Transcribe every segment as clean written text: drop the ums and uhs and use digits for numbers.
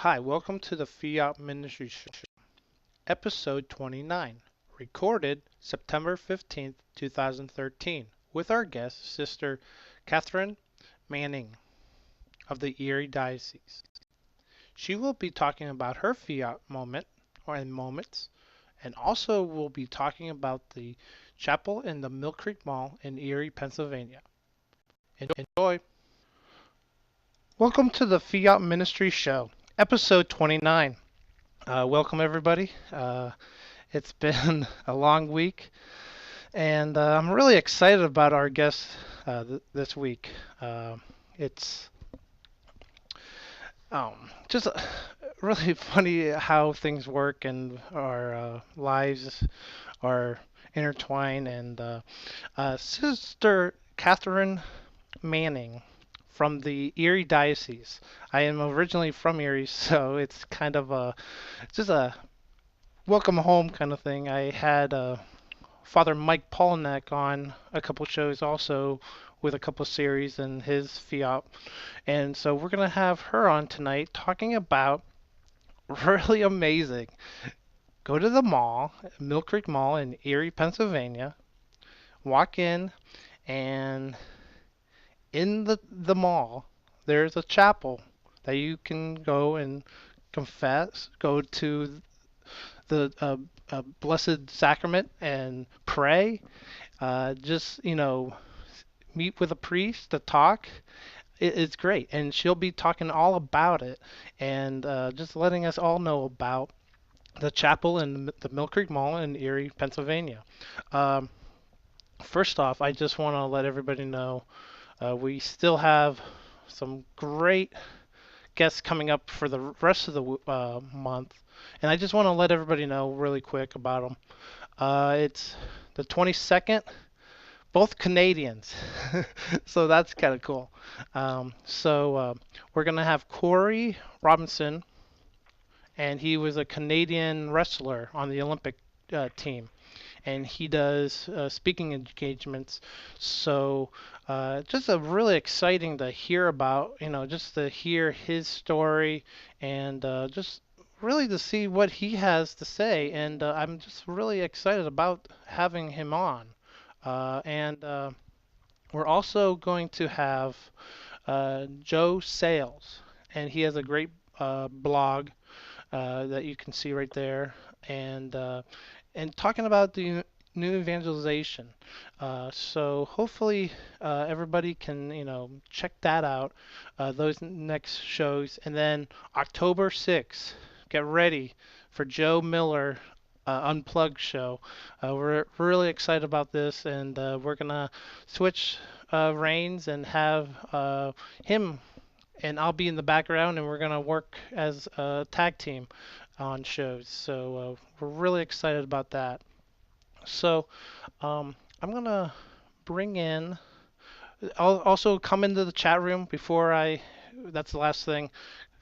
Hi, welcome to the Fiat Ministry Show, episode 29, recorded September 15th, 2013, with our guest, Sister Catherine Manning of the Erie Diocese. She will be talking about her Fiat moments, and also will be talking about the chapel in the Millcreek Mall in Erie, Pennsylvania. Enjoy! Welcome to the Fiat Ministry Show, episode 29. Welcome, everybody. It's been a long week, and I'm really excited about our guest this week. It's just really funny how things work and our lives are intertwined. And Sister Catherine Manning from the Erie Diocese. I am originally from Erie, so it's kind of just a welcome home kind of thing. I had Father Mike Polnick on a couple shows also with a couple series and his Fiat. And so we're going to have her on tonight talking about really amazing. Go to the mall, Mill Creek Mall in Erie, Pennsylvania. Walk in, and in the mall, there's a chapel that you can go and confess, go to the Blessed Sacrament and pray. Just, meet with a priest to talk. It's great. And she'll be talking all about it and just letting us all know about the chapel in the Mill Creek Mall in Erie, Pennsylvania. Um, First off, I just want to let everybody know we still have some great guests coming up for the rest of the month. And I just want to let everybody know really quick about them. It's the 22nd, both Canadians. So that's kind of cool. We're going to have Corey Robinson, and he was a Canadian wrestler on the Olympic team. And he does speaking engagements. So just a really exciting to hear about, just to hear his story and just really to see what he has to say. And I'm just really excited about having him on. And We're also going to have Joe Sales, and he has a great blog that you can see right there, and talking about the new evangelization. So hopefully everybody can check that out. Those next shows, and then October 6th, get ready for Joe Miller. Unplugged show. We're really excited about this, and we're gonna switch reins and have him and I'll be in the background, and we're gonna work as a tag team on shows. So we're really excited about that. So I'm gonna bring in. I'll also come into the chat room before I. That's the last thing.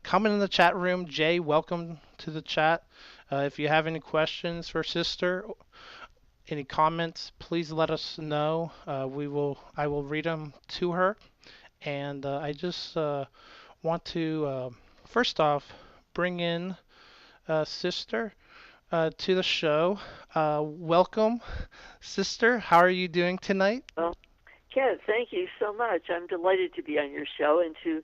Come in the chat room. Jay, welcome to the chat. If you have any questions for Sister, any comments, please let us know. I will read them to her. And I just want to first off bring in Sister to the show. Welcome, Sister. How are you doing tonight? Well, Ken, thank you so much. I'm delighted to be on your show and to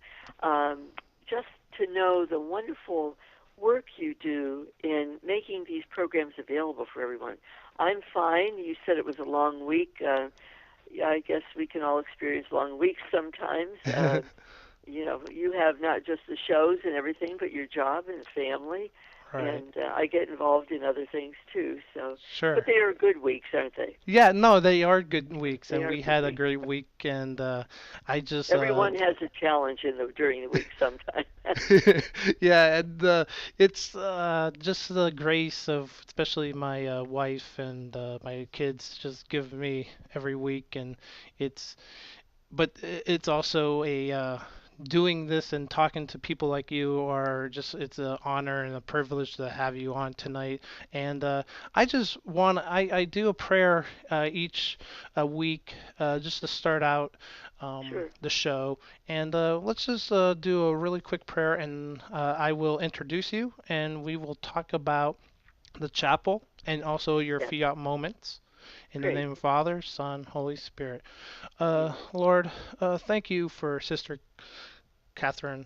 just to know the wonderful work you do in making these programs available for everyone. I'm fine. You said it was a long week. I guess we can all experience long weeks sometimes. You have not just the shows and everything, but your job and family. Right. And I get involved in other things too. So, Sure. but they are good weeks, aren't they? Yeah, no, they are good weeks, They and are we good had a weeks. great week, and I just Everyone has a challenge during the week sometimes. yeah, and it's just the grace of especially my wife and my kids just give me every week, and it's but it's also a doing this and talking to people like you are just, it's an honor and a privilege to have you on tonight. And I just want, I do a prayer each week just to start out Sure. the show. And let's just do a really quick prayer, and I will introduce you, and we will talk about the chapel and also your Yes. Fiat moments. In the Great. name of Father, Son, Holy Spirit. Amen. Lord, thank you for Sister Catherine.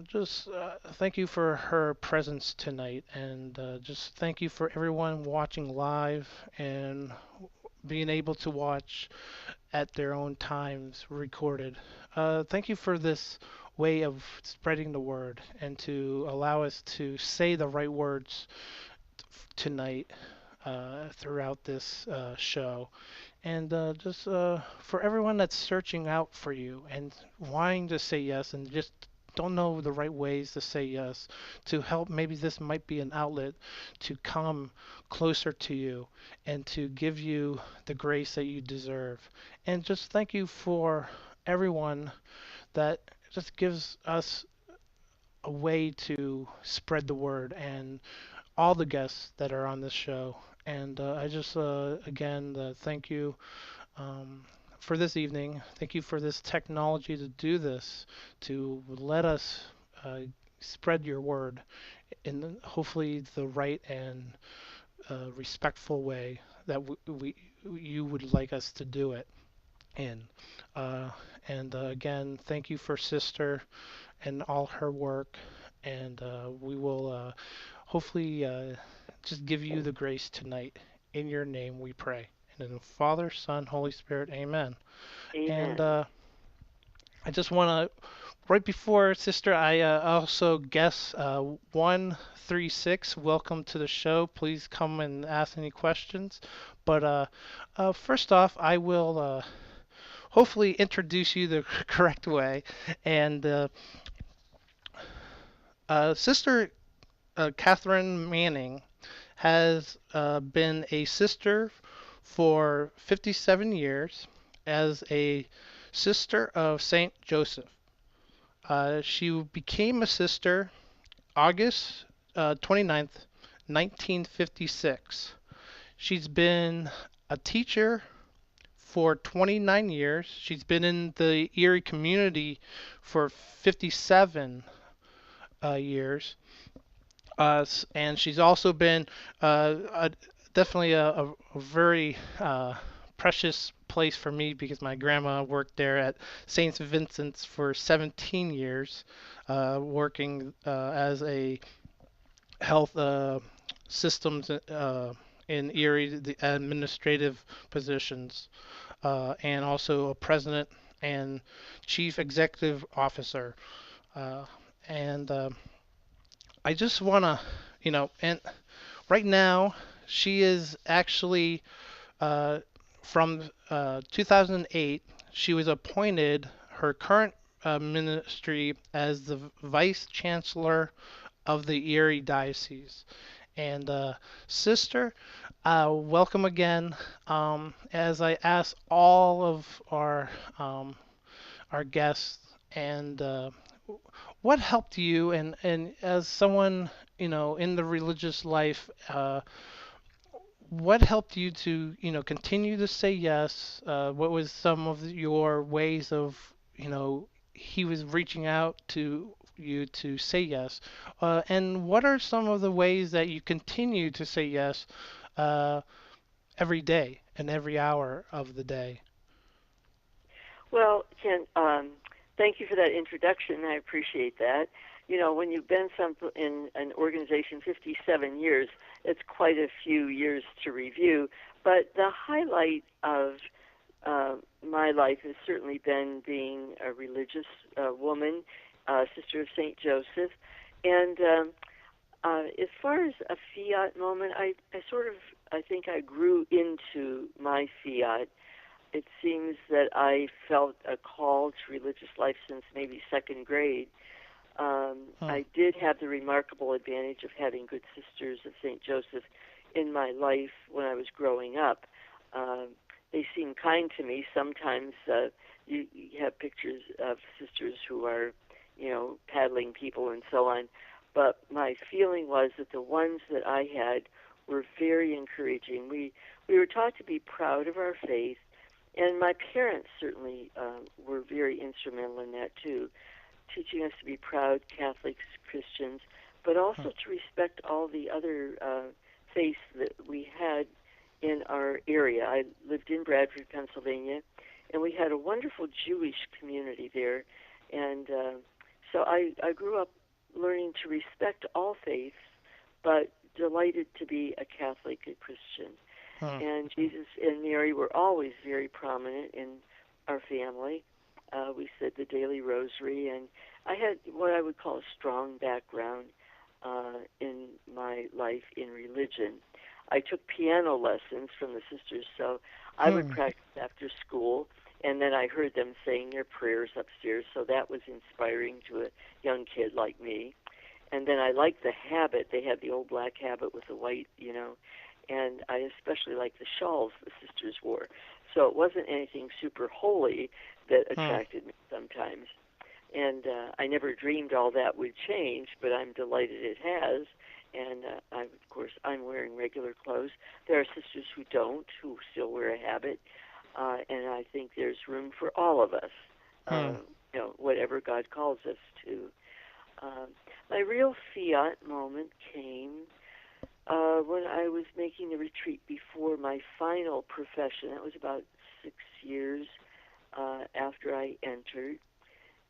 Just thank you for her presence tonight, and just thank you for everyone watching live and being able to watch at their own times recorded. Thank you for this way of spreading the word and to allow us to say the right words tonight throughout this show. And just for everyone that's searching out for you and wanting to say yes and just don't know the right ways to say yes, to help, maybe this might be an outlet to come closer to you and to give you the grace that you deserve. And just thank you for everyone that just gives us a way to spread the word, and all the guests that are on this show. And I just, again, thank you um, for this evening. Thank you for this technology to do this, to let us spread your word in hopefully the right and respectful way that you would like us to do it in. Uh, and again, thank you for Sister and all her work. And we will hopefully just give you the grace tonight. In your name we pray. And in the Father, Son, Holy Spirit, amen. And Amen. I just want to, right before Sister, I also guess 136, welcome to the show. Please come and ask any questions. But first off, I will hopefully introduce you the correct way. And Sister Catherine Manning has been a sister for 57 years as a sister of Saint Joseph. She became a sister August 29th, 1956. She's been a teacher for 29 years. She's been in the Erie community for 57 years. And she's also been definitely a very precious place for me because my grandma worked there at St. Vincent's for 17 years, working as a health systems in Erie, the administrative positions, and also a president and chief executive officer. Uh, and I just want to, and right now she is actually uh, from 2008. She was appointed her current ministry as the vice chancellor of the Erie Diocese. And sister, welcome again. As I ask all of our guests, and what helped you, and as someone in the religious life, what helped you to continue to say yes? What was some of your ways of he was reaching out to you to say yes, and what are some of the ways that you continue to say yes uh, every day and every hour of the day? Well, Ken, thank you for that introduction. I appreciate that. You know, when you've been in an organization 57 years, it's quite a few years to review. But the highlight of my life has certainly been being a religious woman, sister of Saint Joseph. And as far as a Fiat moment, I think I grew into my Fiat. It seems that I felt a call to religious life since maybe second grade. Hmm. I did have the remarkable advantage of having good sisters of St. Joseph in my life when I was growing up. Um, they seemed kind to me. Sometimes you have pictures of sisters who are, paddling people and so on. But my feeling was that the ones that I had were very encouraging. We were taught to be proud of our faith, and my parents certainly were very instrumental in that too, teaching us to be proud Catholics, Christians, but also to respect all the other faiths that we had in our area. I lived in Bradford, Pennsylvania, and we had a wonderful Jewish community there. And so I grew up learning to respect all faiths, but delighted to be a Catholic, a Christian. Hmm. And Jesus and Mary were always very prominent in our family. We said the daily rosary, and I had what I would call a strong background in my life in religion. I took piano lessons from the sisters, so I would Hmm. practice after school, and then I heard them saying their prayers upstairs, so that was inspiring to a young kid like me. And then I liked the habit. They had the old black habit with the white, and I especially liked the shawls the sisters wore. So it wasn't anything super holy that Hmm. attracted me sometimes. And I never dreamed all that would change, but I'm delighted it has. And of course, I'm wearing regular clothes. There are sisters who don't, who still wear a habit, and I think there's room for all of us. Hmm. Whatever God calls us to. Um, my real Fiat moment came when I was making the retreat before my final profession. That was about 6 years after I entered.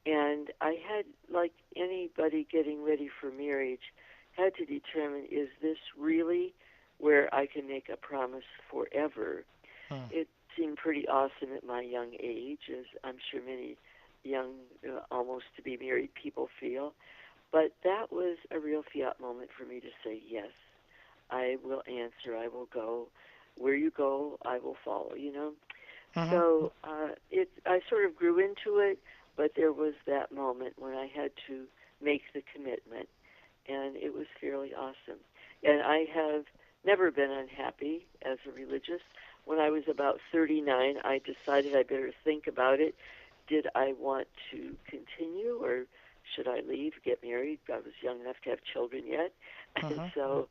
And I had, like anybody getting ready for marriage, had to determine, is this really where I can make a promise forever? Hmm. It seemed pretty awesome at my young age, as I'm sure many young, almost to be married people feel. But that was a real Fiat moment for me to say, yes, I will answer, I will go. Where you go, I will follow. Hmm. So I sort of grew into it, but there was that moment when I had to make the commitment, and it was fairly awesome. And I have never been unhappy as a religious. When I was about 39, I decided I better think about it. Did I want to continue, or should I leave, get married? I was young enough to have children yet. And Hmm. so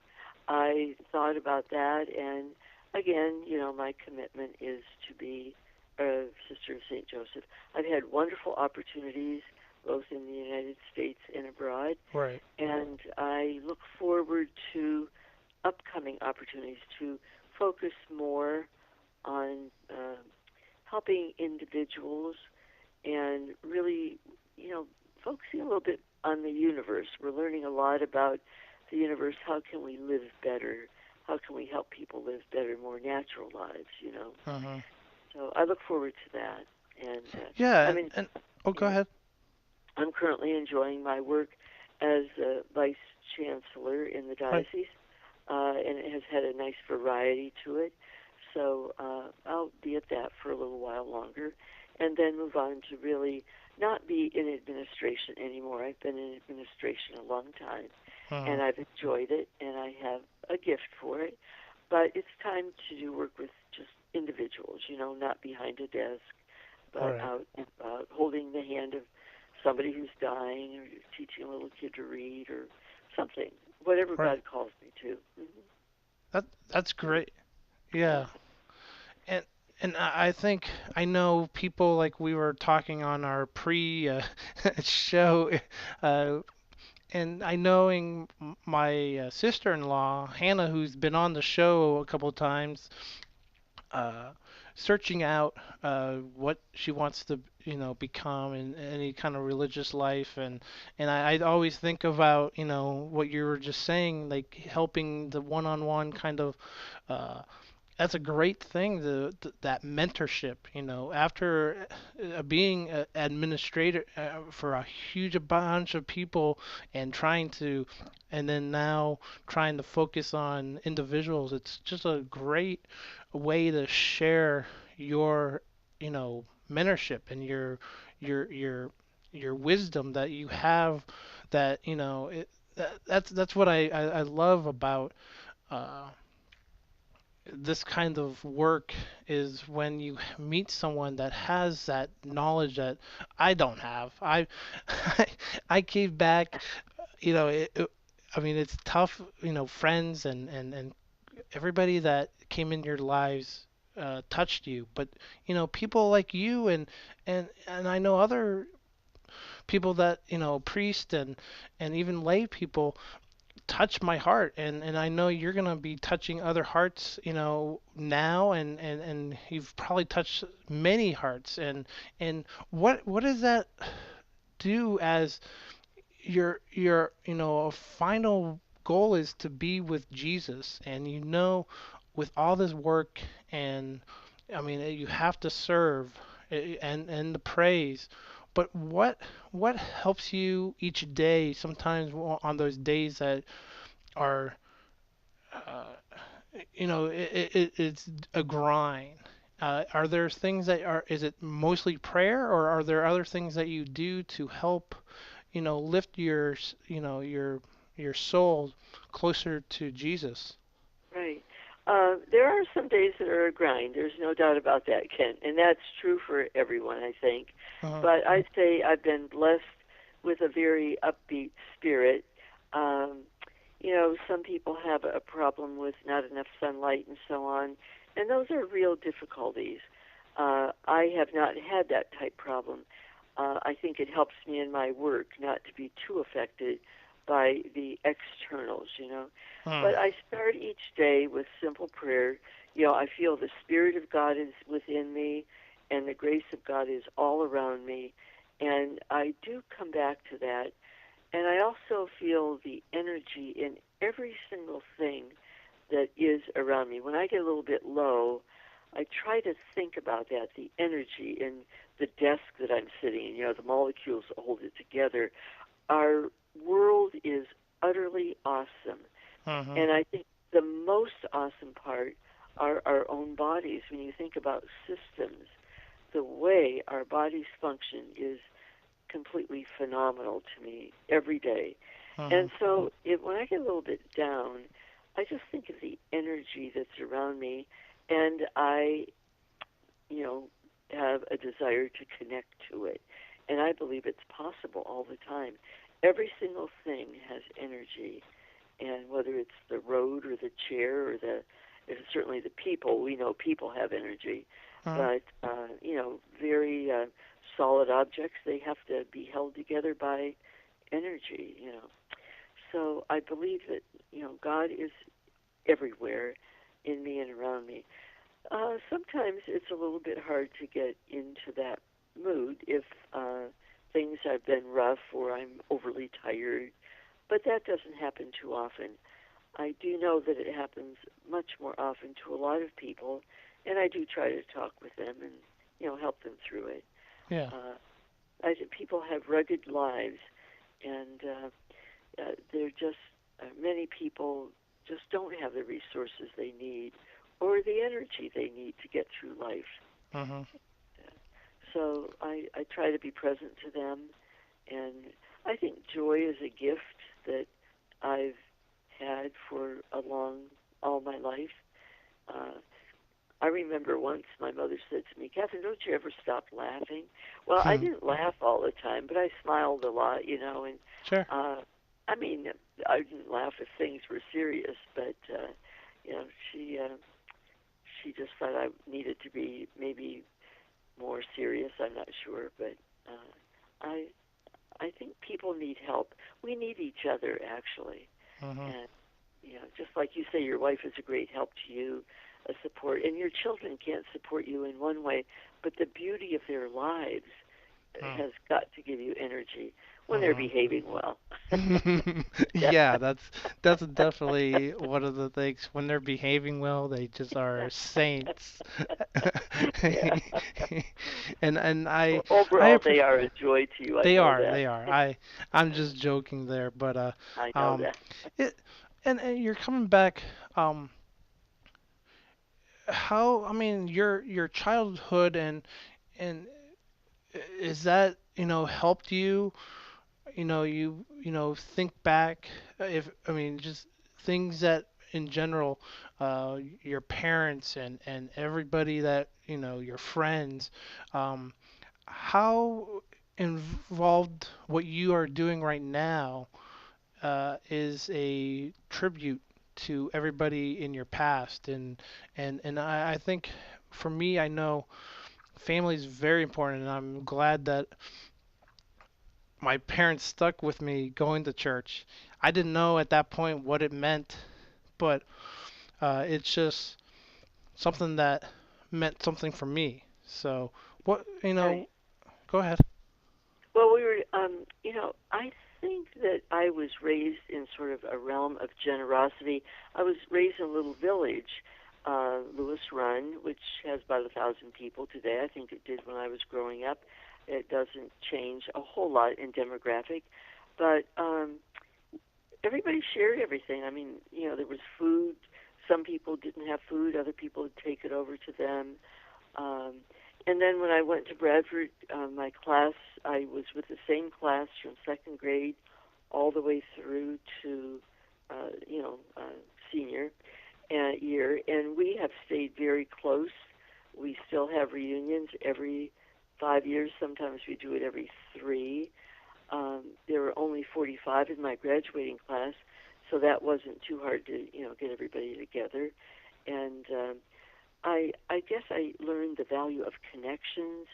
I thought about that, and again, my commitment is to be a Sister of St. Joseph. I've had wonderful opportunities both in the United States and abroad, Right. and I look forward to upcoming opportunities to focus more on helping individuals and really, you know, focusing a little bit on the universe. We're learning a lot about the universe. How can we live better? How can we help people live better, more natural lives? Hmm. So I look forward to that. And Yeah, I and, mean, and oh, go yeah, ahead. I'm currently enjoying my work as a vice chancellor in the Right. diocese, and it has had a nice variety to it. So I'll be at that for a little while longer, and then move on to really not be in administration anymore. I've been in administration a long time, Hmm. and I've enjoyed it, and I have a gift for it. But it's time to do work with just individuals, not behind a desk, but Right. out and about, holding the hand of somebody who's dying, or teaching a little kid to read, or something, whatever Right. God calls me to. That's So, great. yeah. Yeah. And I think I know people like we were talking on our pre show, uh, and I knowing my sister-in-law Hannah, who's been on the show a couple of times, uh, searching out what she wants to become in any kind of religious life, and I always think about what you were just saying, like helping the one-on-one kind of uh, that's a great thing, that mentorship, after being an administrator for a huge bunch of people and and then now trying to focus on individuals. It's just a great way to share your, mentorship and your wisdom that you have, that, that's what I love about uh, this kind of work is when you meet someone that has that knowledge that I don't have. I gave back, I mean, it's tough, friends and everybody that came in your lives touched you, but people like you and I know other people that priests and even lay people touch my heart, and I know you're gonna be touching other hearts now, and you've probably touched many hearts, and what does that do as your final goal is to be with Jesus, and with all this work, and I mean you have to serve, and the praise, but what helps you each day sometimes on those days that are uh, it's a grind. Are there things that are, is it mostly prayer, or are there other things that you do to help, lift your soul closer to Jesus? Right. There are some days that are a grind. There's no doubt about that, Ken, and that's true for everyone, I think. Uh, But I'd say I've been blessed with a very upbeat spirit. Um, some people have a problem with not enough sunlight and so on, and those are real difficulties. I have not had that type problem. I think it helps me in my work not to be too affected by the externals, uh, But I start each day with simple prayer. I feel the Spirit of God is within me, and the grace of God is all around me. And I do come back to that. And I also feel the energy in every single thing that is around me. When I get a little bit low, I try to think about that, the energy in the desk that I'm sitting in, the molecules that hold it together. Our world is utterly awesome. uh-huh, And I think the most awesome part are our own bodies. When you think about systems, the way our bodies function is completely phenomenal to me every day. uh-huh, And so when I get a little bit down, I just think of the energy that's around me, and I, you know, have a desire to connect to it. And I believe it's possible all the time. Every single thing has energy, and whether it's the road or the chair or certainly the people, we know people have energy, uh-huh, but very solid objects, they have to be held together by energy. So I believe that God is everywhere in me and around me. Sometimes it's a little bit hard to get into that mood if things have been rough or I'm overly tired, but that doesn't happen too often. I do know that it happens much more often to a lot of people, and I do try to talk with them and help them through it. yeah, Uh, I think people have rugged lives, and they're just many people just don't have the resources they need or the energy they need to get through life. uh-huh, So I try to be present to them, and I think joy is a gift that I've had for all my life. Uh, I remember once my mother said to me, "Catherine, don't you ever stop laughing?" Well, I hmm, didn't laugh all the time, but I smiled a lot, and sure, uh, I mean, I didn't laugh if things were serious, but you know, she uh, she just thought I needed to be maybe more serious. I'm not sure, but I I think people need help. We need each other, actually. uh-huh, And, just like you say, your wife is a great help to you, a support. And your children can't support you in one way, but the beauty of their lives uh, has got to give you energy when they're uh-huh. behaving well. Yeah. Yeah, that's definitely one of the things. When they're behaving well, they just are saints. Yeah. And I Overall, they are a joy to you. I they know are, that. they are. I'm just joking there, but I know um that. it and you're coming back, how, I mean, your childhood, and is that, helped you, you think back, if I mean just things that in general, your parents and everybody that your friends, um, how involved what you are doing right now is a tribute to everybody in your past, and I think for me, I know family is very important, and I'm glad that my parents stuck with me going to church. I didn't know at that point what it meant, but it's just something that meant something for me. So, what, Right. go ahead. Well, I think that I was raised in sort of a realm of generosity. I was raised in a little village, Lewis Run, which has about 1,000 people today. I think it did when I was growing up. It doesn't change a whole lot in demographic, but everybody shared everything. I mean, there was food. Some people didn't have food. Other people would take it over to them. Um, and then when I went to Bradford, my class, I was with the same class from second grade all the way through to, senior year, and we have stayed very close. We still have reunions every 5 years. Sometimes we do it every three. There were only 45 in my graduating class, so that wasn't too hard to, get everybody together. And I guess I learned the value of connections,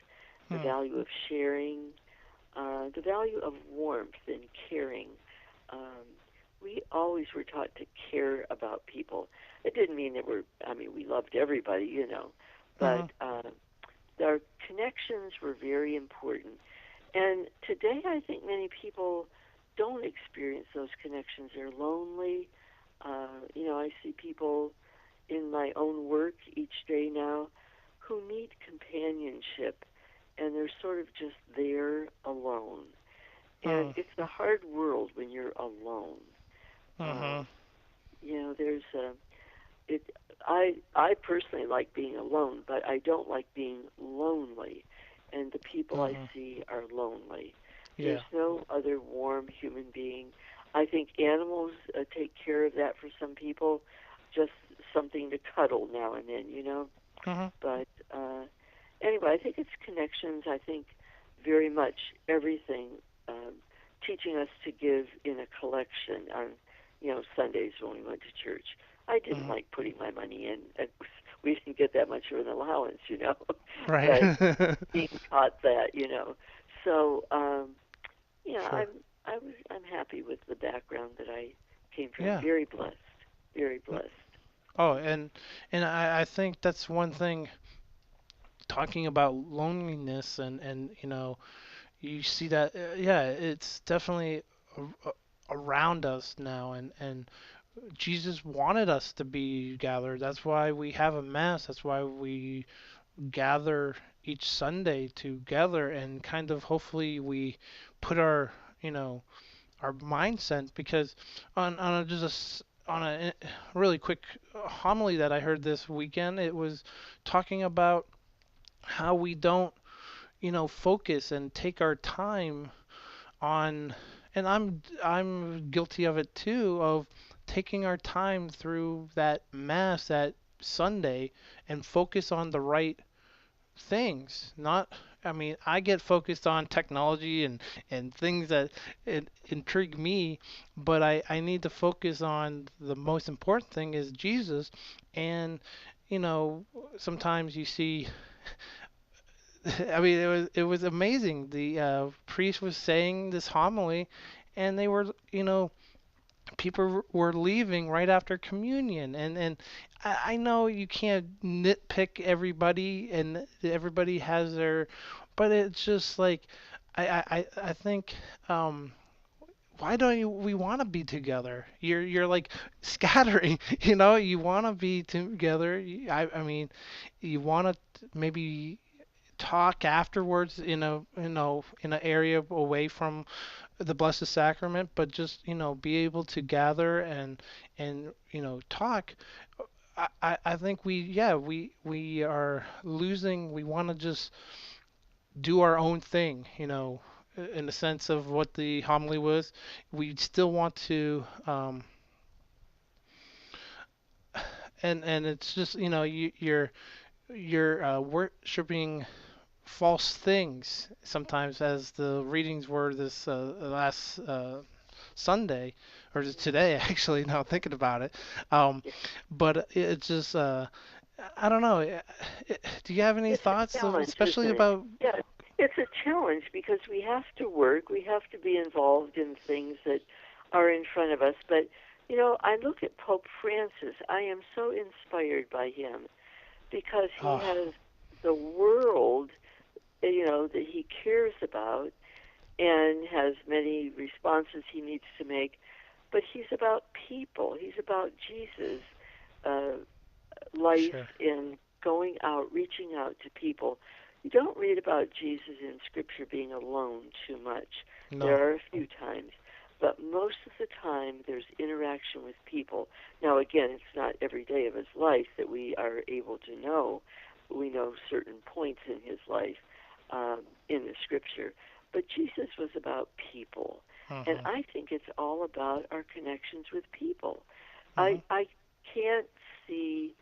the Hmm. value of sharing, the value of warmth and caring. Um, we always were taught to care about people. It didn't mean that we loved everybody, Hmm. but our connections were very important. And today, I think many people don't experience those connections. They're lonely. I see people in my own work each day now who need companionship, and they're sort of just there alone. And Hmm. it's a hard world when you're alone. Um, Hmm. there's a it. I personally like being alone, but I don't like being lonely. And the people I Hmm. see are lonely. There's Yeah. no other warm human being. I think animals take care of that for some people, just something to cuddle now and then. Hmm. But anyway, I think it's connections. I think very much everything, um, teaching us to give in a collection on, Sundays when we went to church. I didn't Hmm. like putting my money in. We didn't get that much of an allowance. But Right. being taught that. So, Sure. I'm happy with the background that I came from. Yeah. Very blessed. Very N- blessed. Oh, and I think that's one thing talking about loneliness and you see that yeah, it's definitely a- around us now, and Jesus wanted us to be gathered. That's why we have a mass. That's why we gather each Sunday together, and kind of hopefully we put our our mindset, because on a, just on a really quick homily that I heard this weekend, it was talking about how we don't focus and take our time on, and I'm guilty of it too, of taking our time through that mass that Sunday and focus on the right things. Not, I mean, I get focused on technology and things that intrigue me, but I need to focus on the most important thing is Jesus. And you know, sometimes you see, I mean, it was amazing. The priest was saying this homily, and they were, people were leaving right after communion, and I know you can't nitpick everybody, and everybody has their, but it's just like I think why don't we want to be together? You're like scattering, you want to be together. I mean, you want to maybe talk afterwards in an area away from the Blessed Sacrament, but just be able to gather and talk. I think we are losing. We want to just do our own thing, in the sense of what the homily was. We still want to and it's just you're worshiping false things sometimes, as the readings were this last Sunday, or today actually. Now thinking about it, um, Yeah. but it's just I don't know. Do you have any It's a thoughts of, challenge, especially isn't it? about? Yeah, it's a challenge because we have to work, we have to be involved in things that are in front of us. But, I look at Pope Francis. I am so inspired by him because he Oh, has the world, that he cares about and has many responses he needs to make. But he's about people. He's about Jesus' uh, life sure. in going out, reaching out to people. You don't read about Jesus in Scripture being alone too much. No. There are a few times, but most of the time there's interaction with people. Now, again, it's not every day of his life that we are able to know. We know certain points in his life in the Scripture. But Jesus was about people. And Mhm. I think it's all about our connections with people. Mhm. I can't see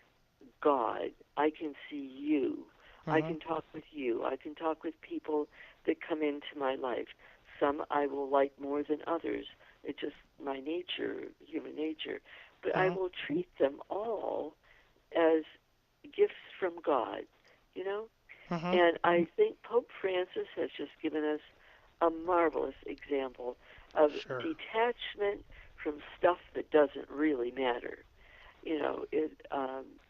God. I can see you. I Mhm. can talk with you. I can talk with people that come into my life. Some I will like more than others. It's just my nature, human nature. But I Mhm. will treat them all as gifts from God, you know? Mhm. And I think Pope Francis has just given us a marvelous example of Sure. detachment from stuff that doesn't really matter.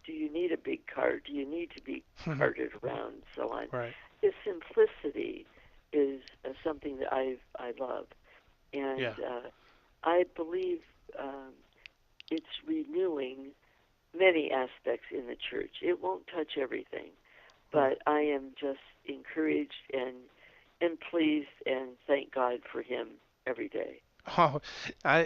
Do you need a big car? Do you need to be carted around? And so on. Right. His simplicity is something that I love, and Yeah. I believe it's renewing many aspects in the church. It won't touch everything, Right. but I am just encouraged and pleased and thank God for him every day. Oh,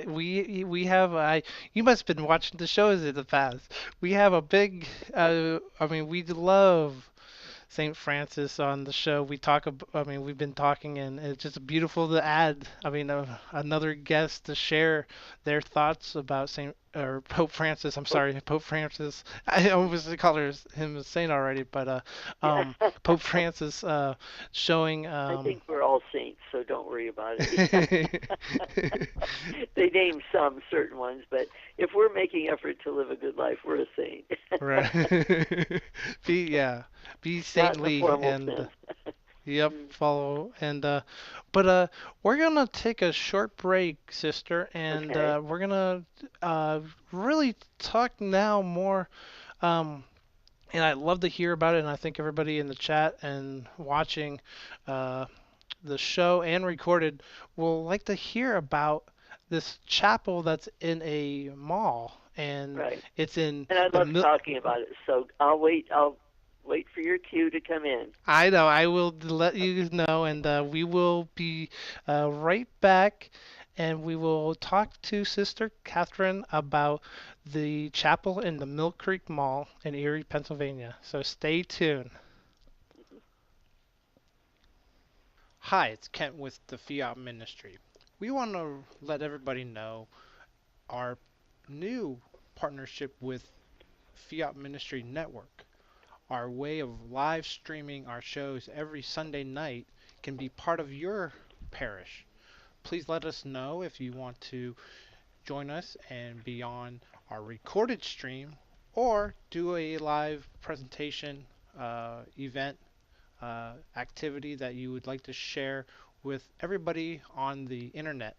we have you must have been watching the shows in the past. We have a big I mean we love St. Francis on the show. I mean, we've been talking, and it's just beautiful to add. I mean, another guest to share their thoughts about Saint or Pope Francis. I'm Oh, sorry, Pope Francis. I almost called him a saint already, but yeah. Pope Francis showing I think we're all saints, so don't worry about it. They name some certain ones, but if we're making effort to live a good life, we're a saint. right. Yeah, be Not in the saintly formal and sense. yep, Mm, follow and but we're gonna take a short break, sister, and okay. we're gonna uh really talk now more and I'd love to hear about it, and I think everybody in the chat and watching uh the show and recorded will like to hear about this chapel that's in a mall, and Right. it's in And I the love talking about it, so I'll wait for your cue to come in. I know. I will let you know, and we will be right back, and we will talk to Sister Catherine about the chapel in the Millcreek Mall in Erie, Pennsylvania. So stay tuned. Hi, it's Kent with the Fiat Ministry. We want to let everybody know our new partnership with Fiat Ministry Network. Our way of live streaming our shows every Sunday night can be part of your parish. Please let us know if you want to join us and be on our recorded stream or do a live presentation event activity that you would like to share with everybody on the internet.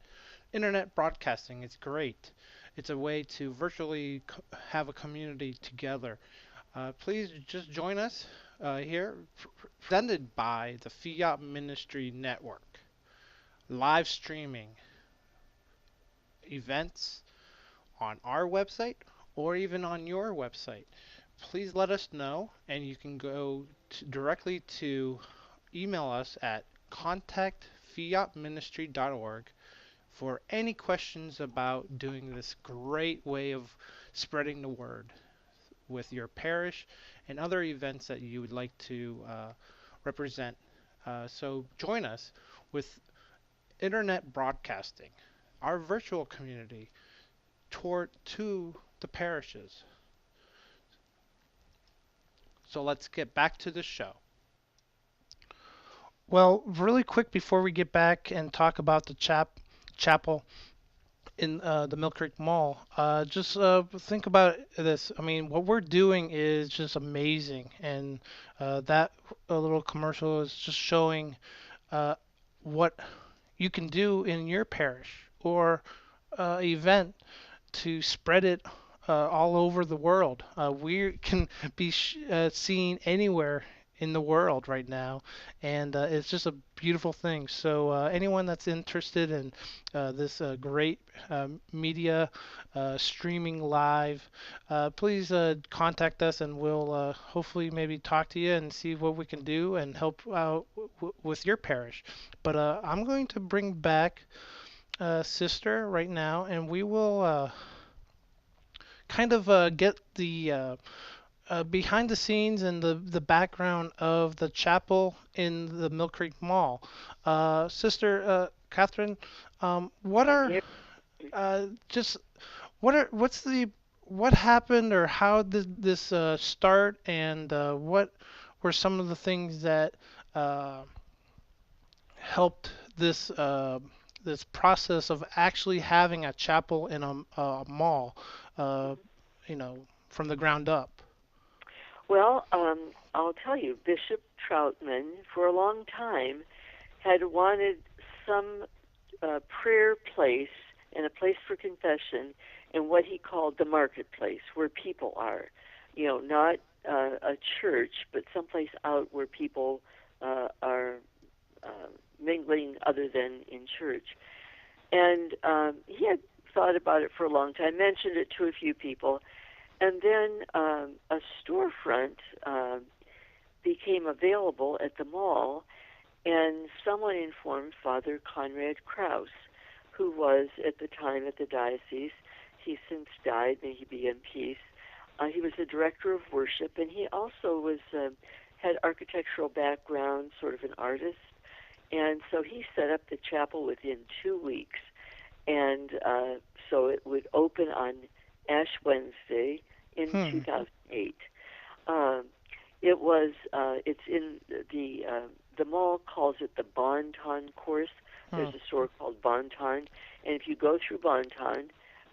Internet broadcasting is great. It's a way to virtually have a community together. Please just join us here, presented by the Fiat Ministry Network. Live streaming events on our website or even on your website. Please let us know, and you can go directly to email us at contactfiatministry.org for any questions about doing this great way of spreading the word with your parish and other events that you would like to represent. So join us with internet broadcasting, our virtual community toward to the parishes. So let's get back to the show. Well, really quick before we get back and talk about the chapel in the Millcreek Mall, just think about this. I mean, what we're doing is just amazing, and that little commercial is just showing uh, what you can do in your parish or event to spread it all over the world. We can be seen anywhere in the world right now, and it's just a beautiful thing. So anyone that's interested in this great media streaming live, please contact us, and we'll hopefully maybe talk to you and see what we can do and help out with your parish. But I'm going to bring back Sister right now, and we will kind of get the behind the scenes and the background of the chapel in the Millcreek Mall. Sister Catherine, what I'm are here. just what's the what happened or how did this start and what were some of the things that uh, helped this process of actually having a chapel in a mall, uh, you know, from the ground up. Well, I'll tell you, Bishop Troutman, for a long time, had wanted some prayer place and a place for confession in what he called the marketplace, where people are. You know, not a church, but someplace out where people are uh, mingling other than in church. And he had thought about it for a long time, mentioned it to a few people, and then a storefront became available at the mall, and someone informed Father Conrad Kraus, who was at the time at the diocese. He's since died, may he be in peace. He was the director of worship, and he also was had architectural background, sort of an artist, and so he set up the chapel within 2 weeks, and so it would open on Ash Wednesday in Hmm. 2008. Um, it was it's in the mall calls it the Bonton course. There's Hmm. a store called Bonton, and if you go through Bonton,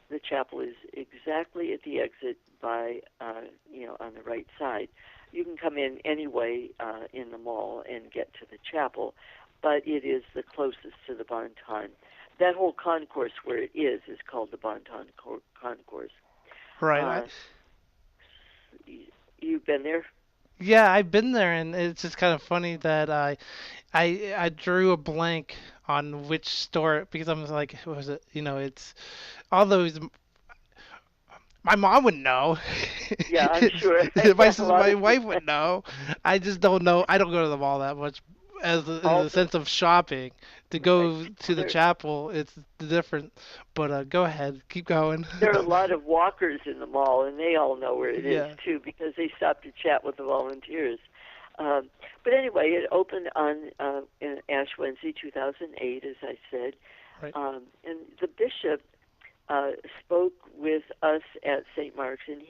the chapel is exactly at the exit by on the right side. You can come in anyway in the mall and get to the chapel, but it is the closest to the Bonton. That whole concourse where it is called the Bonton concourse. Right. Uh, you've been there? Yeah, I've been there, and it's just kind of funny that I drew a blank on which store because I'm like, what was it? You know, it's all those. My mom would know. Yeah, I'm sure. My Yeah, a sister, lot my of wife people. would know. I just don't know. I don't go to the mall that much as All a the sense of shopping. To right. go Well, to the chapel, it's different. But go ahead, keep going. there are a lot of walkers in the mall, and they all know where it is Yeah. too because they stop to chat with the volunteers. But anyway, it opened on in Ash Wednesday, 2008, as I said, Right. and the bishop spoke with us at St. Mark's, and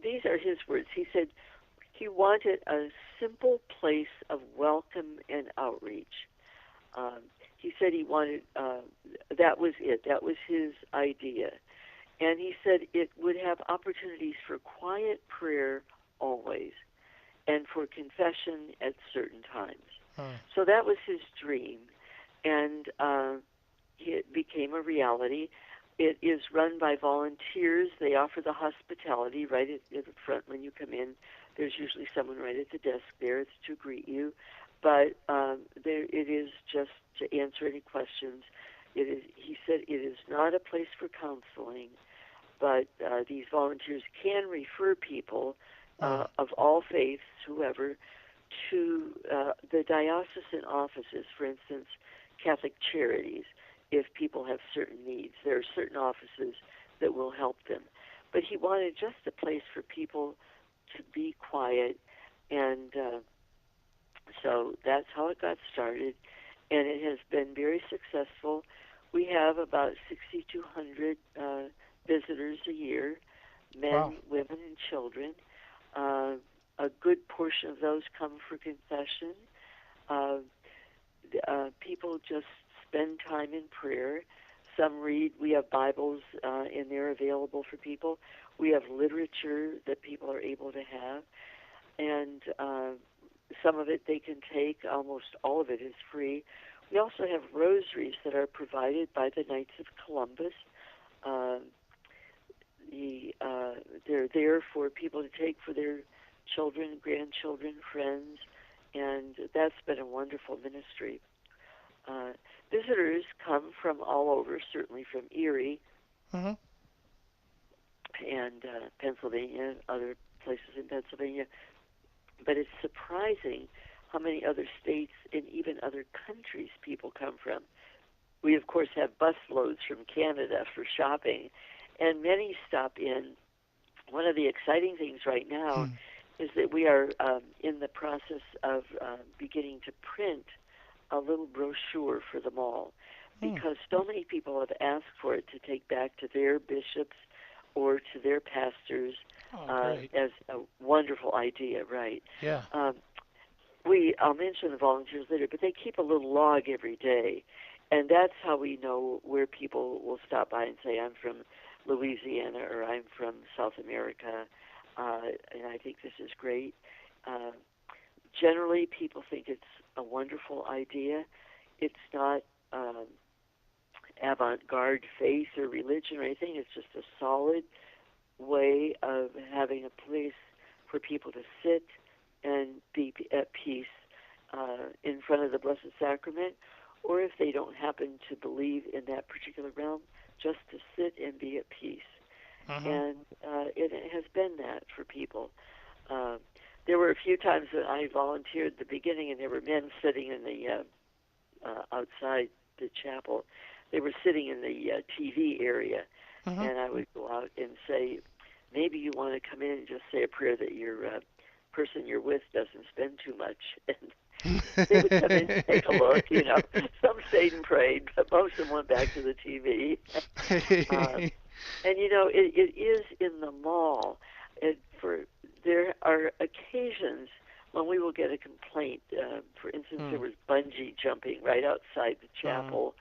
these are his words. He said he wanted a simple place of welcome and outreach. Um, he said he wanted that was it. That was his idea, and he said it would have opportunities for quiet prayer always, and for confession at certain times. Hmm. So that was his dream, and it became a reality. It is run by volunteers. They offer the hospitality right at the front when you come in. There's usually someone right at the desk there. It's to greet you, but there it is just to answer any questions. It is. He said it is not a place for counseling, but these volunteers can refer people Hmm. of all faiths, whoever, to the diocesan offices. For instance, Catholic Charities, if people have certain needs. There are certain offices that will help them. But he wanted just a place for people to be quiet, and so that's how it got started, and it has been very successful. We have about 6,200 visitors a year, men, Wow. women, and children. Uh, a good portion of those come for confession. Uh, People just spend time in prayer. Some read. We have Bibles in there available for people. We have literature that people are able to have, and some of it they can take. Almost all of it is free. We also have rosaries that are provided by the Knights of Columbus. Uh, they're there for people to take for their children, grandchildren, friends, and that's been a wonderful ministry. Uh, Visitors come from all over, certainly from Erie Mhm. and Pennsylvania, other places in Pennsylvania, but it's surprising how many other states and even other countries people come from. We, of course, have busloads from Canada for shopping, and many stop in. One of the exciting things right now Hmm. is that we are in the process of beginning to print a little brochure for the mall Hmm. because so many people have asked for it to take back to their bishops or to their pastors Oh, great. as a wonderful idea, right? Yeah. Um, I'll mention the volunteers later, but they keep a little log every day, and that's how we know where people will stop by and say, "I'm from Louisiana" or "I'm from South America," and I think this is great. Uh, Generally, people think it's a wonderful idea. It's not um, avant-garde faith or religion or anything. It's just a solid way of having a place for people to sit and be at peace in front of the Blessed Sacrament, or if they don't happen to believe in that particular realm, just to sit and be at peace. Mhm. And it has been that for people. Uh, there were a few times that I volunteered at the beginning, and there were men sitting in the outside the chapel. They were sitting in the TV area, Mhm. and I would go out and say, maybe you want to come in and just say a prayer that your person you're with doesn't spend too much. And they would come in and take a look. Some stayed and prayed, but most of them went back to the TV. uh, and it is in the mall. There are occasions when we will get a complaint. For instance, there Hmm. was bungee jumping right outside the Mhm. chapel,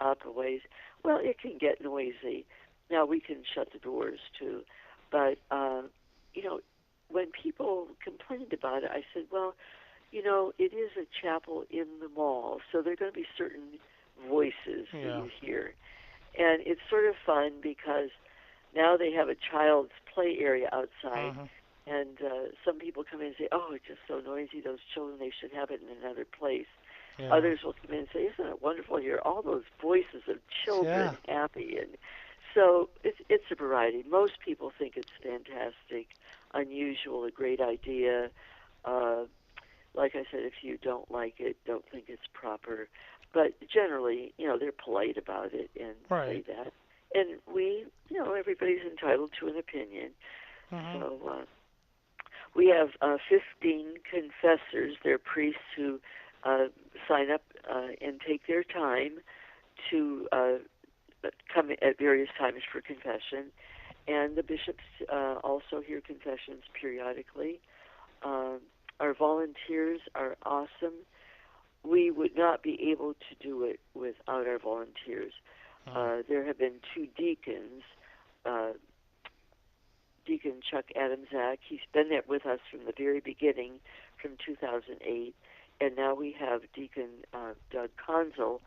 up a ways. Well, it can get noisy. Now we can shut the doors too, but you know, when people complained about it, I said, well, it is a chapel in the mall, so there are going to be certain voices that Yeah. you hear. And it's sort of fun because now they have a child's play area outside, Mhm. and some people come in and say, "Oh, it's just so noisy. Those children, they should have it in another place." Yeah. Others will come in and say, "Isn't it wonderful to hear all those voices of Yeah. children happy?" And so it's a variety. Most people think it's fantastic, unusual, a great idea. Uh, like I said, if you don't like it, don't think it's proper. But generally, they're polite about it and say Right. that. And everybody's entitled to an opinion. Mhm. So we have 15 confessors. They're priests who uh, sign up and take their time to come at various times for confession. And the bishops also hear confessions periodically. Um, our volunteers are awesome. We would not be able to do it without our volunteers. Mhm. There have been two deacons, uh, Deacon Chuck Adamczak. He's been there with us from the very beginning, from 2008, and now we have Deacon Doug Conzel,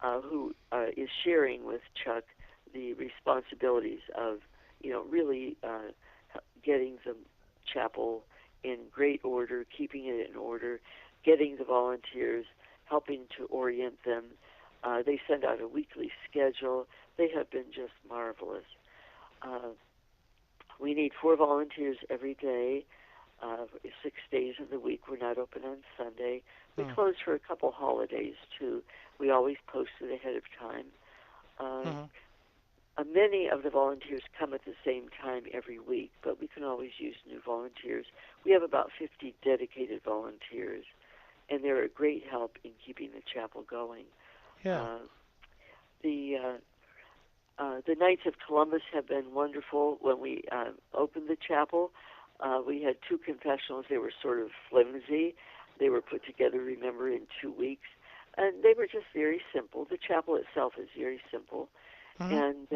who is sharing with Chuck the responsibilities of, really getting the chapel in great order, keeping it in order, getting the volunteers, helping to orient them. They send out a weekly schedule. They have been just marvelous. Uh, we need 4 volunteers every day, 6 days of the week. We're not open on Sunday. We Mhm. close for a couple holidays, too. We always post it ahead of time. Uh, Mhm. Many of the volunteers come at the same time every week, but we can always use new volunteers. We have about 50 dedicated volunteers, and they're a great help in keeping the chapel going. Yeah. Uh, the Knights of Columbus have been wonderful when we opened the chapel. We had two confessionals. They were sort of flimsy. They were put together, remember, in 2 weeks. And they were just very simple. The chapel itself is very simple. Hmm. And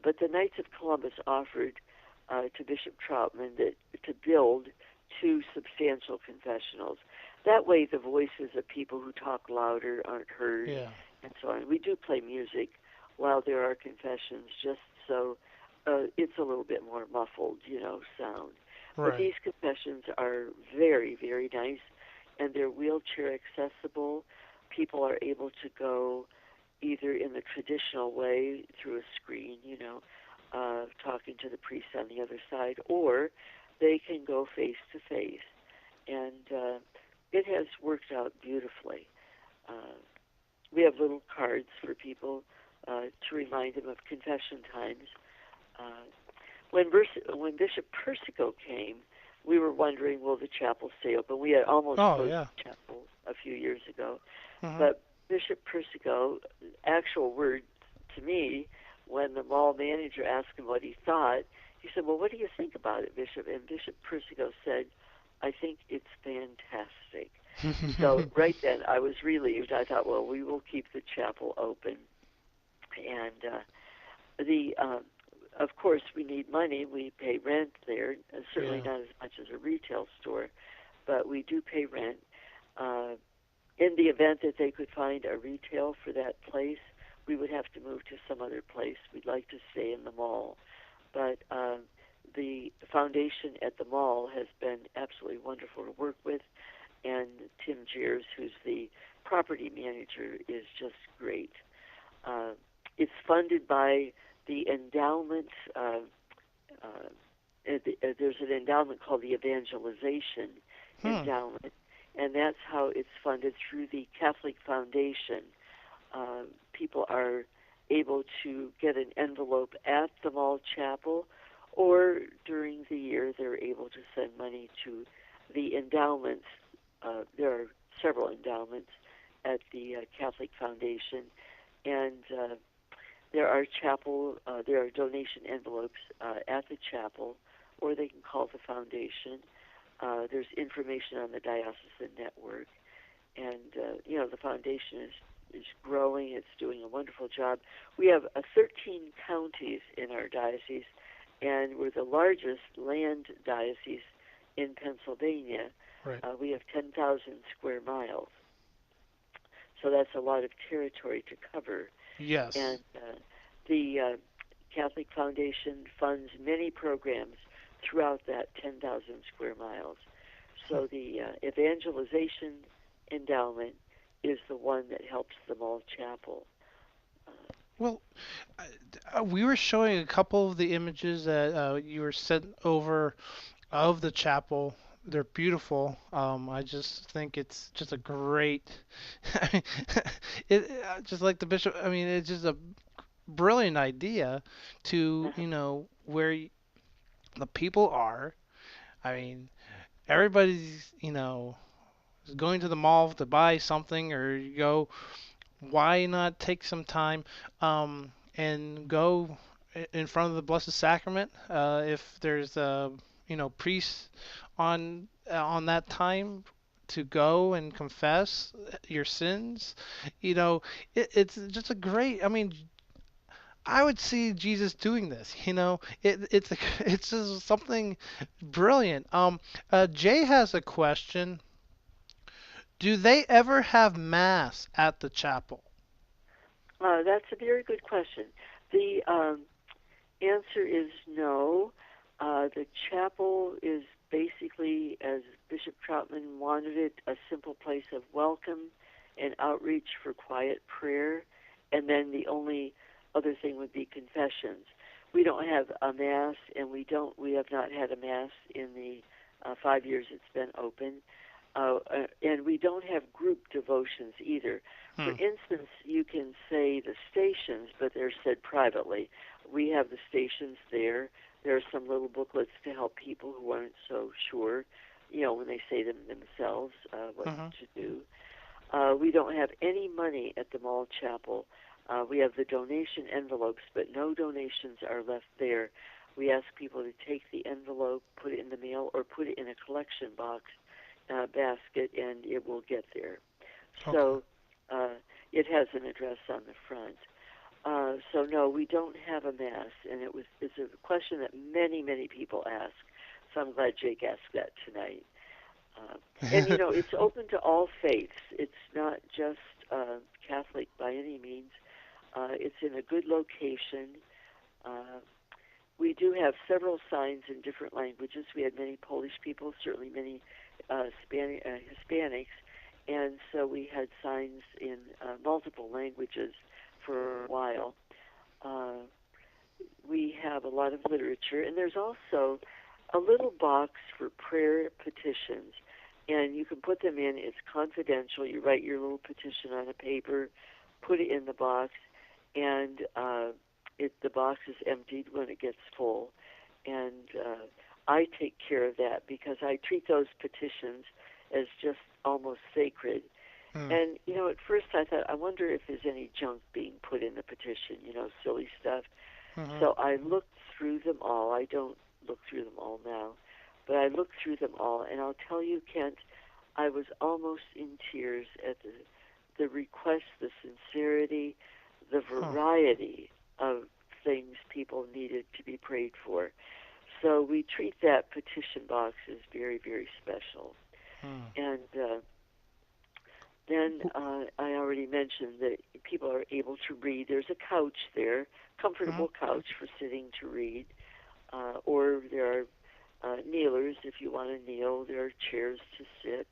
but the Knights of Columbus offered to Bishop Troutman to build two substantial confessionals. That way, the voices of people who talk louder aren't heard, Yeah. and so on. We do play music while there are confessions, just so it's a little bit more muffled, sound. But Right. these confessions are very, very nice, and they're wheelchair accessible. People are able to go either in the traditional way through a screen, talking to the priest on the other side, or they can go face to face. And it has worked out beautifully. Uh, we have little cards for people to remind them of confession times. Uh, when Bishop Persico came, we were wondering, will the chapel stay open? We had almost Oh closed yeah. the chapel a few years ago. Hmm. But Bishop Persico, actual word to me, when the mall manager asked him what he thought, he said, well, what do you think about it, Bishop? And Bishop Persico said, I think it's fantastic. So right then, I was relieved. I thought, well, we will keep the chapel open. And the of course, we need money. We pay rent there, certainly Yeah. not as much as a retail store, but we do pay rent. Uh, in the event that they could find a retail for that place, we would have to move to some other place. We'd like to stay in the mall. But the foundation at the mall has been absolutely wonderful to work with, and Tim Jeers, who's the property manager, is just great. Uh, it's funded by the endowment. There's an endowment called the Evangelization Hmm. Endowment, and that's how it's funded through the Catholic Foundation. People are able to get an envelope at the mall chapel, or during the year they're able to send money to the endowments. There are several endowments at the Catholic Foundation, and there are donation envelopes at the chapel, or they can call the foundation. There's information on the diocesan network, and the foundation is growing. It's doing a wonderful job. We have 13 counties in our diocese, and we're the largest land diocese in Pennsylvania. Right. We have 10,000 square miles, so that's a lot of territory to cover. And Yes. the Catholic Foundation funds many programs throughout that 10,000 square miles. So the Evangelization Endowment is the one that helps the Mall Chapel. Uh, Well, we were showing a couple of the images that you were sent over of the chapel. They're beautiful. I just think it's just a great, just like the bishop. I mean, it's just a brilliant idea to, where the people are. I mean, everybody's, is going to the mall to buy something or you go, why not take some time and go in front of the Blessed Sacrament if there's priests on that time to go and confess your sins. It's just a great. I mean, I would see Jesus doing this. It's just something brilliant. Jay has a question. Do they ever have mass at the chapel? that's a very good question. The answer is no. The chapel is basically, as Bishop Troutman wanted it, a simple place of welcome and outreach for quiet prayer, and then the only other thing would be confessions. We don't have a mass, and we have not had a mass in the 5 years it's been open. And we don't have group devotions either. For Hmm. instance, you can say the stations, but they're said privately. We have the stations there. There are some little booklets to help people who aren't so sure, when they say them themselves, what Hmm. to do. We don't have any money at the mall chapel. We have the donation envelopes, but no donations are left there. we ask people to take the envelope, put it in the mail, or put it in a collection box basket, and it will get there. Okay. So it has an address on the front. So no, we don't have a mass, and it's a question that many people ask. So I'm glad Jake asked that tonight. And it's open to all faiths. It's not just Catholic by any means. It's in a good location. We do have several signs in different languages. We had many Polish people, certainly many Hispanics, and so we had signs in multiple languages for a while. We have a lot of literature, and there's also a little box for prayer petitions, and you can put them in. It's confidential. You write your little petition on a paper, put it in the box, and the box is emptied when it gets full. And I take care of that because I treat those petitions as just almost sacred. And, at first I thought, I wonder if there's any junk being put in the petition, silly stuff. So I looked through them all. I don't look through them all now, but I looked through them all. And I'll tell you, Kent, I was almost in tears at the request, the sincerity, the variety of things people needed to be prayed for. So we treat that petition box as very, very special. And then I already mentioned that people are able to read. There's a couch there, comfortable couch for sitting to read, or there are kneelers if you want to kneel. There are chairs to sit.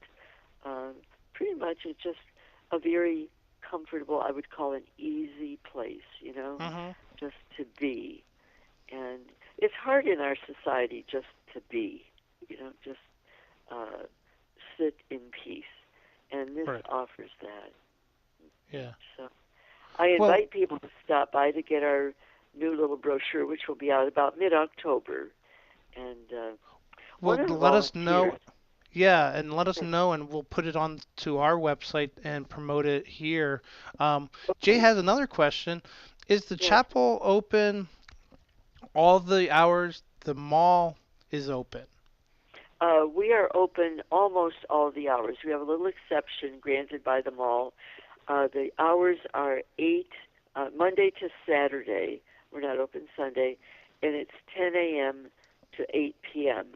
Pretty much it's just a very comfortable, I would call an easy place, just to be. And it's hard in our society just to be, just sit in peace. And this offers that. Yeah. So I invite people to stop by to get our new little brochure, which will be out about mid-October. And let us know. Yeah, and let us know, and we'll put it on to our website and promote it here. Jay has another question. Is the chapel open all the hours the mall is open? We are open almost all the hours. We have a little exception granted by the mall. The hours are 8, Monday to Saturday. We're not open Sunday. And it's 10 a.m. to 8 p.m.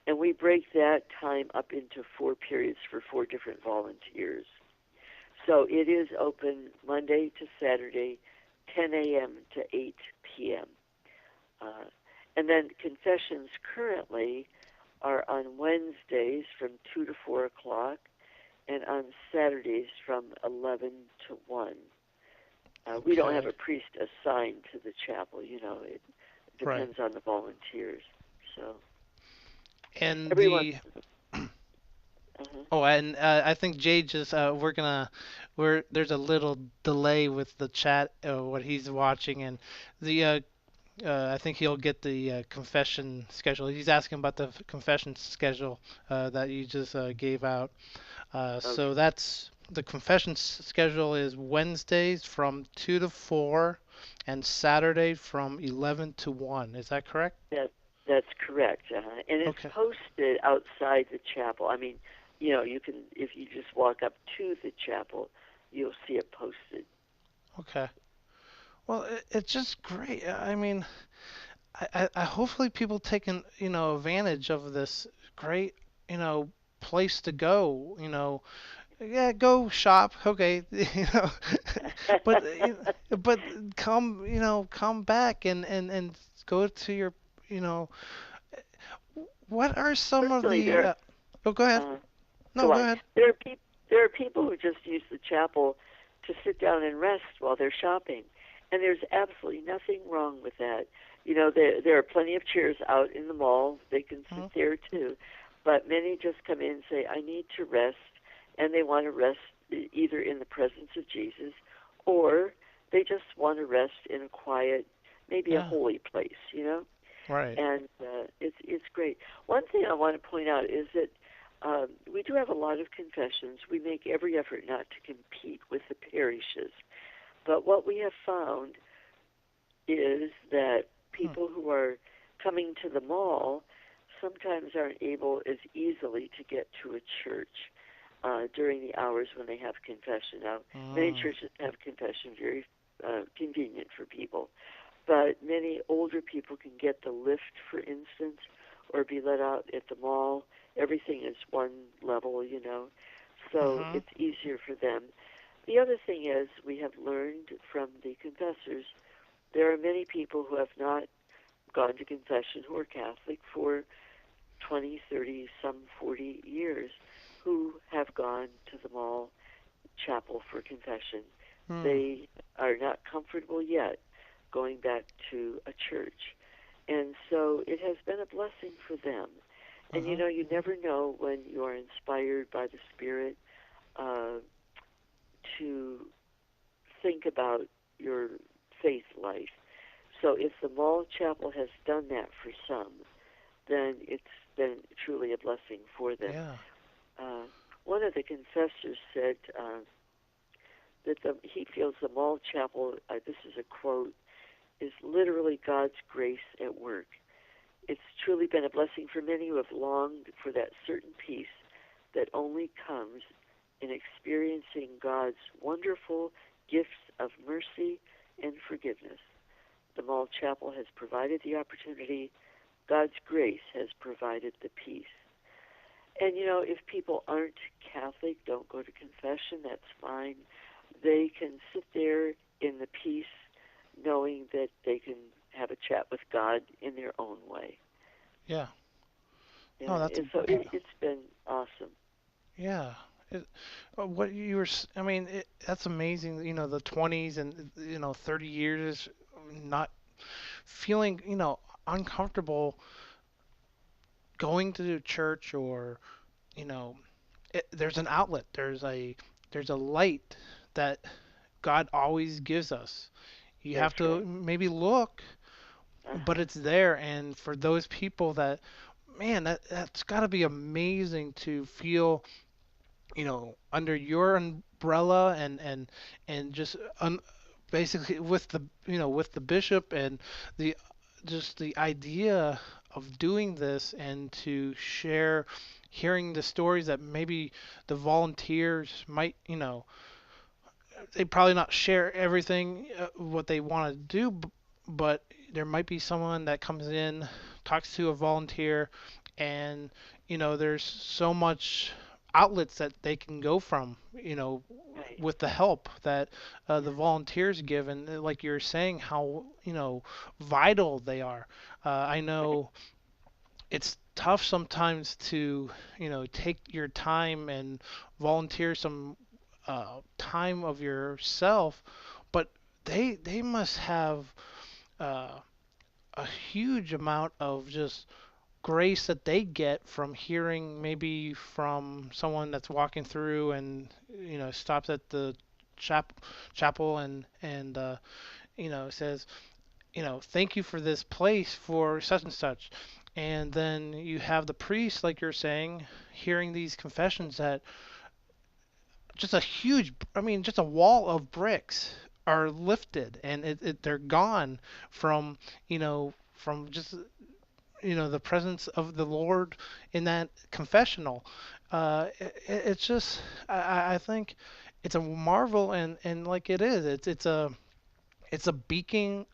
And we break that time up into 4 periods for 4 different volunteers. So it is open Monday to Saturday, 10 a.m. to 8 p.m. And then confessions currently are on Wednesdays from 2 to 4 o'clock and on Saturdays from 11 to 1. We don't have a priest assigned to the chapel, it depends on the volunteers. So, and everyone. Oh, and I think Jay just there's a little delay with the chat what he's watching, and the I think he'll get the confession schedule. He's asking about the confession schedule that you just gave out. So that's the confession schedule is Wednesdays from 2 to 4 and Saturday from 11 to 1. Is that correct? That's correct. And it's posted outside the chapel. I mean, you can, if you just walk up to the chapel, you'll see it posted. Okay. Well, it's just great. I mean, I hopefully people taking advantage of this great place to go. Yeah, go shop. Okay, but but come back and go to your what are some of the oh, go ahead. No, go ahead. There are people who just use the chapel to sit down and rest while they're shopping, and there's absolutely nothing wrong with that. There are plenty of chairs out in the mall. They can sit there too, but many just come in and say, "I need to rest," and they want to rest either in the presence of Jesus, or they just want to rest in a quiet, maybe a holy place. Right. And it's great. One thing I want to point out is that we do have a lot of confessions. We make every effort not to compete with the parishes. But what we have found is that people who are coming to the mall sometimes aren't able as easily to get to a church during the hours when they have confession. Now, many Mm. churches have confession very convenient for people, but many older people can get the lift, for instance, or be let out at the mall. Everything is one level, so Mhm. it's easier for them. The other thing is, we have learned from the confessors, there are many people who have not gone to confession who are Catholic for 20, 30, some 40 years who have gone to the mall chapel for confession. Mm. They are not comfortable yet going back to a church. And so it has been a blessing for them. And Mhm. you never know when you are inspired by the Spirit uh, to think about your faith life. So if the mall chapel has done that for some, then it's been truly a blessing for them. Yeah. Uh, One of the confessors said that he feels the mall chapel, this is a quote, is literally God's grace at work. It's truly been a blessing for many who have longed for that certain peace that only comes in experiencing God's wonderful gifts of mercy and forgiveness. The mall chapel has provided the opportunity. God's grace has provided the peace. And if people aren't Catholic, don't go to confession, that's fine. They can sit there in the peace knowing that they can have a chat with God in their own way. Yeah. Yeah, No, that's and so it's been awesome. yeah. It, what you were, I mean, that's amazing. The 20s and 30 years not feeling, uncomfortable going to church or, you know, there's an outlet. There's a light that God always gives us. You That's have to right. maybe look, but Uh-huh. it's there. And for those people that, man, that's got to be amazing to feel, under your umbrella and just basically with the bishop and the just the idea of doing this and to share hearing the stories that maybe the volunteers might they probably not share everything what they want to do, but there might be someone that comes in, talks to a volunteer, and there's so much outlets that they can go from, Right. with the help that Yeah. the volunteers give, and like you're saying, how vital they are. I Right. know it's tough sometimes to take your time and volunteer some time of yourself, but they must have uh, a huge amount of just grace that they get from hearing maybe from someone that's walking through and stops at the chap- chapel and says thank you for this place for such and such. And then you have the priest, like you're saying, hearing these confessions that just a huge, I mean, just a wall of bricks are lifted and they're gone from, from just, the presence of the Lord in that confessional. It's just, I think it's a marvel and like it is, it's a beacon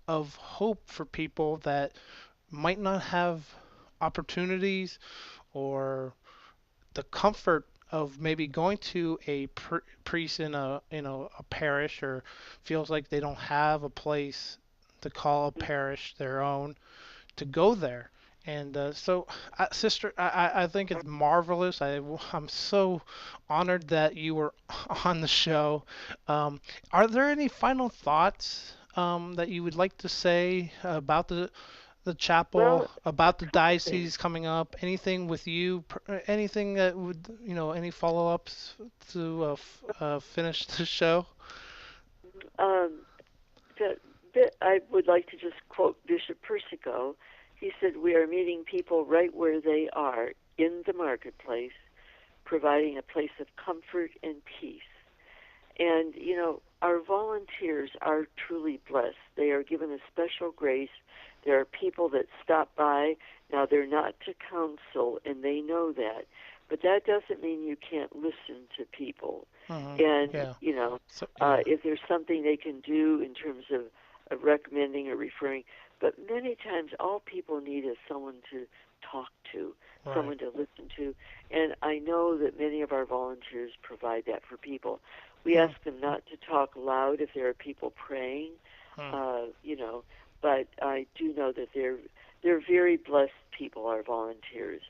of hope for people that might not have opportunities or the comfort of maybe going to a priest in a parish, or feels like they don't have a place to call a parish their own, to go there. And so, sister, I think it's marvelous. I'm so honored that you were on the show. Um, are there any final thoughts that you would like to say about the chapel, Well, a about the couple things. diocese coming up? Anything with you? Anything that would, any follow-ups to finish the show? Um, I would like to just quote Bishop Persico. He said, "We are meeting people right where they are in the marketplace, providing a place of comfort and peace." And, our volunteers are truly blessed. They are given a special grace There are people that stop by. Now, they're not to counsel, and they know that. But that doesn't mean you can't listen to people. And, Yeah. So yeah. if there's something they can do in terms of recommending or referring, but many times all people need is someone to talk to, Right. someone to listen to. And I know that many of our volunteers provide that for people. We Hmm. ask them not to talk loud if there are people praying, Hmm. uh, you know, but I do know that they're very blessed people, our volunteers.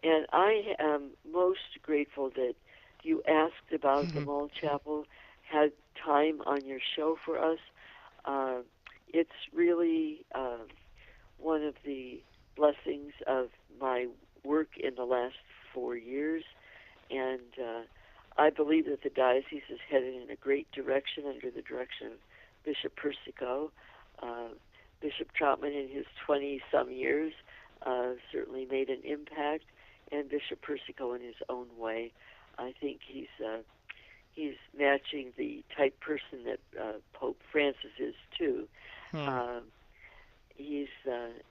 And I am most grateful that you asked about the Mall Chapel, had time on your show for us. Uh, it's really one of the blessings of my work in the last 4 years, and I believe that the diocese is headed in a great direction under the direction of Bishop Persico. Uh, Bishop Troutman, in his 20-some years, certainly made an impact, and Bishop Persico, in his own way, I think he's matching the type person that Pope Francis is too. Hmm. Um,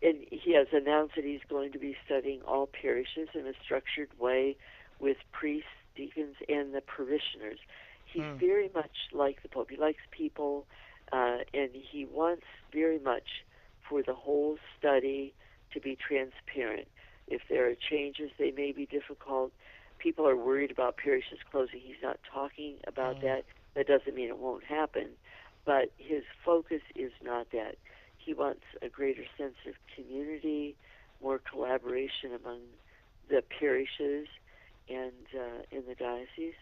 and he has announced that he's going to be studying all parishes in a structured way with priests, deacons, and the parishioners. He's Hmm. very much like the Pope. He likes people, and he wants very much for the whole study to be transparent. If there are changes, they may be difficult. People are worried about parishes closing. He's not talking about Hmm. that. That doesn't mean it won't happen, but his focus is not that. He wants a greater sense of community, more collaboration among the parishes and in the diocese.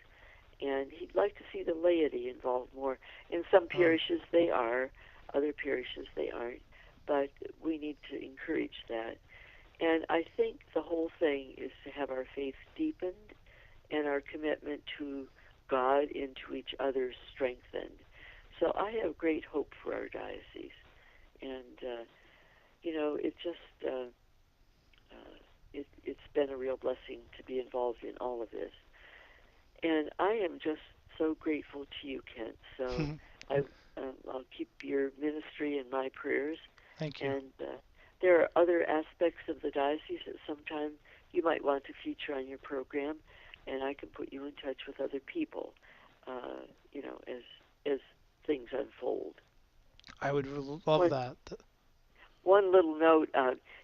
And he'd like to see the laity involved more. In some Hmm. parishes they are, other parishes they aren't, but we need to encourage that. And I think the whole thing is to have our faith deepened and our commitment to God and to each other strengthened. So I have great hope for our diocese. And it just it's been a real blessing to be involved in all of this. And I am just so grateful to you, Kent. So I I'll keep your ministry in my prayers. Thank you. And there are other aspects of the diocese that sometime you might want to feature on your program, and I can put you in touch with other people. As things unfold. I would love One that. One little note: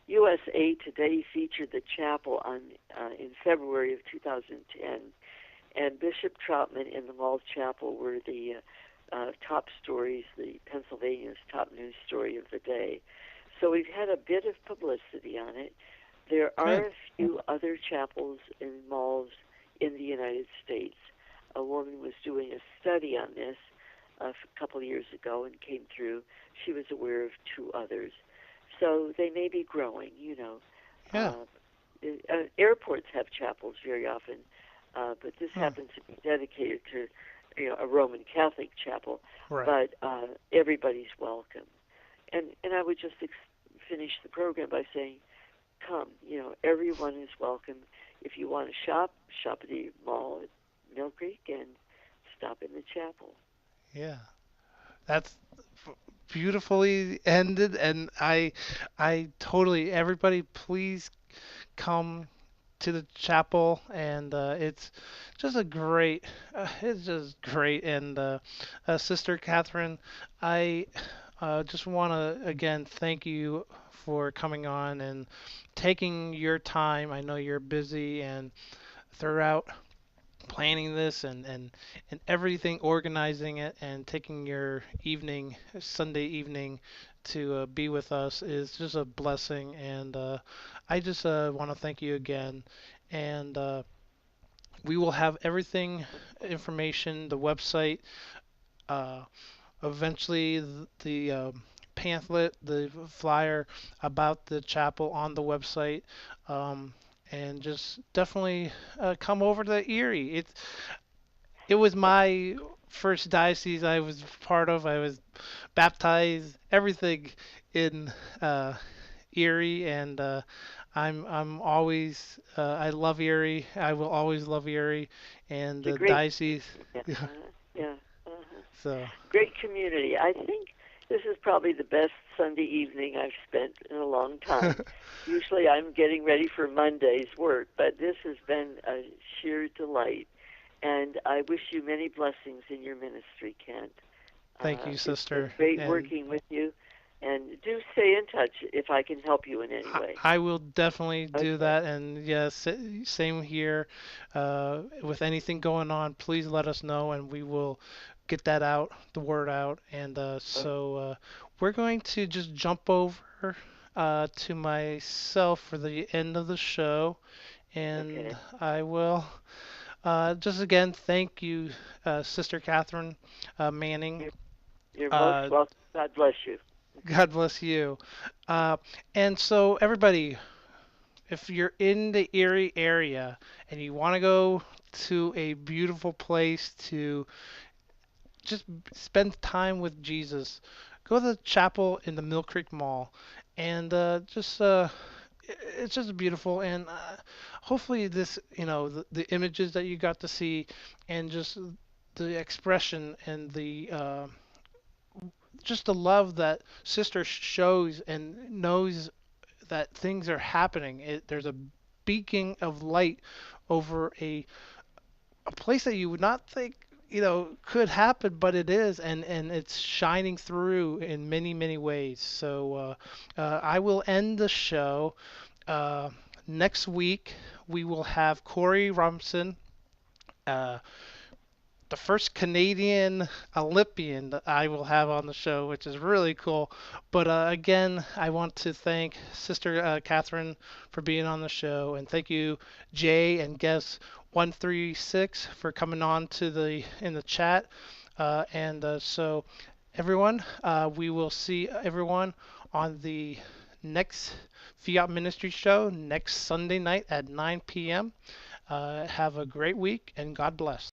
USA Today featured the chapel in February of 2010, and Bishop Troutman and the Mall Chapel were the top stories, the Pennsylvania's top news story of the day. So we've had a bit of publicity on it. There are Good. a few other chapels and malls in the United States. A woman was doing a study on this a couple of years ago and came through. She was aware of two others. So they may be growing, you know. Yeah. Airports have chapels very often, but this Hmm. happens to be dedicated to, a Roman Catholic chapel. Right. But everybody's welcome. And I would just finish the program by saying, come. Everyone is welcome. If you want to shop at the mall at Millcreek and stop in the chapel. Yeah. That's beautifully ended, and I totally everybody please come to the chapel, and it's just a great, it's just great. And Sister Catherine, I just want to again thank you for coming on and taking your time. I know you're busy and throughout planning this and everything, organizing it, and taking your evening, Sunday evening, to be with us is just a blessing. And I just want to thank you again. And we will have everything, information, the website, uh, eventually the pamphlet, the flyer about the chapel on the website. Um, and just definitely come over to Erie. It was my first diocese I was part of. I was baptized, everything in uh, Erie, and I'm always I love Erie. I will always love Erie, and It's a the great, diocese. yeah, yeah. Uh-huh. So Great community. I think this is probably the best Sunday evening I've spent in a long time. Usually I'm getting ready for Monday's work, but this has been a sheer delight. And I wish you many blessings in your ministry, Kent. Thank you, It's been sister. great And working with you. And do stay in touch if I can help you in any way. I will definitely do Okay. that. And yes, same here. With anything going on, please let us know, and we will get that out, the word out. And we're going to just jump over to myself for the end of the show, and Okay. I will just again thank you, Sister Catherine Manning. You're, you're most Uh, welcome. God bless you. God bless you. Uh, and so, everybody, if you're in the Erie area and you want to go to a beautiful place to just spend time with Jesus, go to the chapel in the Millcreek Mall, and it's just beautiful. And hopefully, this the images that you got to see, and just the expression and the just the love that Sister shows and knows that things are happening. There's a beacon of light over a place that you would not think could happen, but it is, and it's shining through in many many ways. So I will end the show. uh, Next week we will have Corey Rumson, uh, the first Canadian Olympian that I will have on the show, which is really cool. But again, I want to thank Sister Catherine for being on the show, and thank you, Jay and Guest 136 for coming on to the in the chat. And everyone, we will see everyone on the next Fiat Ministry show next Sunday night at 9 p.m. Have a great week, and God bless.